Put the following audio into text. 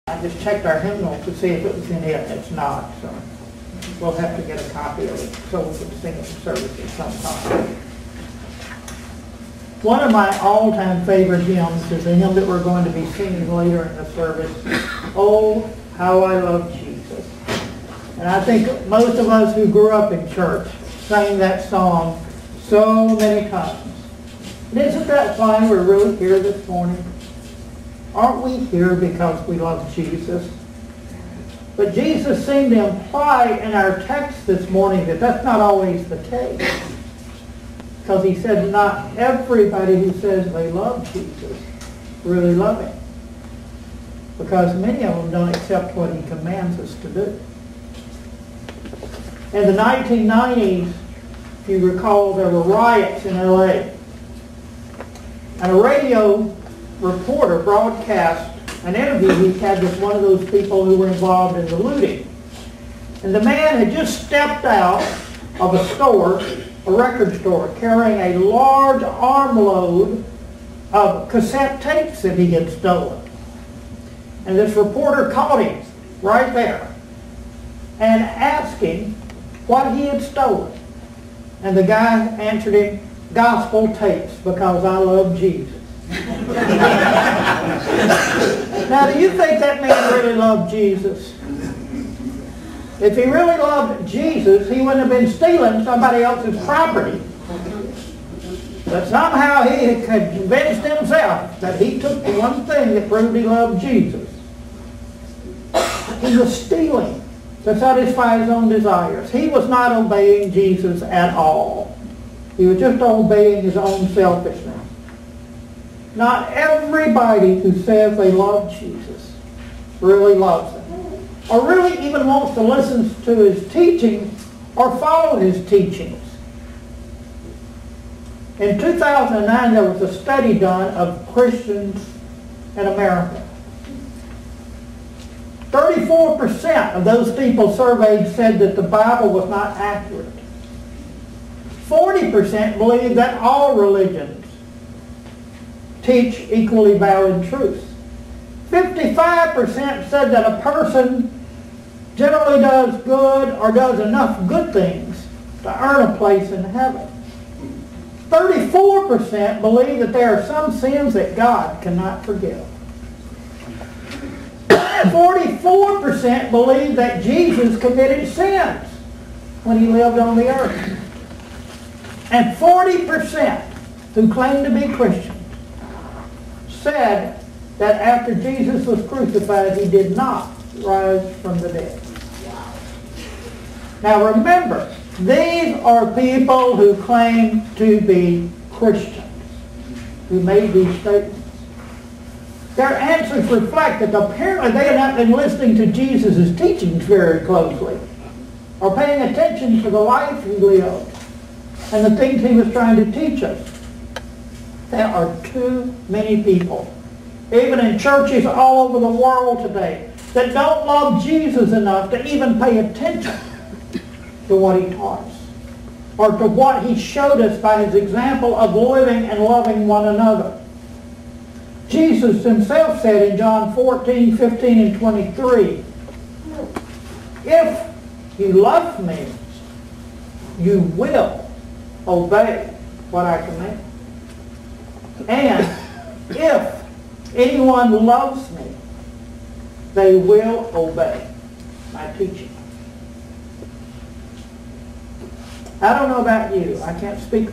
I just checked our hymnal to see if it was in it. It's not, so we'll have to get a copy of it so we can sing it in service at some time. One of my all-time favorite hymns is a hymn that we're going to be singing later in the service, "Oh, How I Love Jesus." And I think most of us who grew up in church sang that song so many times. And isn't that why we're really here this morning? Aren't we here because we love Jesus? But Jesus seemed to imply in our text this morning that that's not always the case. Because he said not everybody who says they love Jesus really love him. Because many of them don't accept what he commands us to do. In the 1990s, if you recall, there were riots in LA. And a radio reporter broadcast an interview he had with one of those people who were involved in the looting. And the man had just stepped out of a store, a record store, carrying a large armload of cassette tapes that he had stolen. And this reporter caught him right there and asked him what he had stolen. And the guy answered him, "Gospel tapes, because I love Jesus." Now, do you think that man really loved Jesus? If he really loved Jesus, he wouldn't have been stealing somebody else's property. But somehow he had convinced himself that he took the one thing that proved he loved Jesus. He was stealing to satisfy his own desires. He was not obeying Jesus at all. He was just obeying his own selfishness. Not everybody who says they love Jesus really loves him, or really even wants to listen to his teaching or follow his teachings. In 2009, there was a study done of Christians in America. 34% of those people surveyed said that the Bible was not accurate. 40% believed that all religions teach equally valid truths. 55% said that a person generally does good or does enough good things to earn a place in heaven. 34% believe that there are some sins that God cannot forgive. 44% believe that Jesus committed sins when he lived on the earth. And 40% who claim to be Christians said that after Jesus was crucified, he did not rise from the dead. Now remember, these are people who claim to be Christians, who made these statements. Their answers reflect that apparently they have not been listening to Jesus' teachings very closely, or paying attention to the life he lived and the things he was trying to teach us. There are too many people, even in churches all over the world today, that don't love Jesus enough to even pay attention to what he taught us, or to what he showed us by his example of living and loving one another. Jesus himself said in John 14, 15, and 23, "If you love me, you will obey what I command. And if anyone loves me, they will obey my teaching." I don't know about you. I can't speak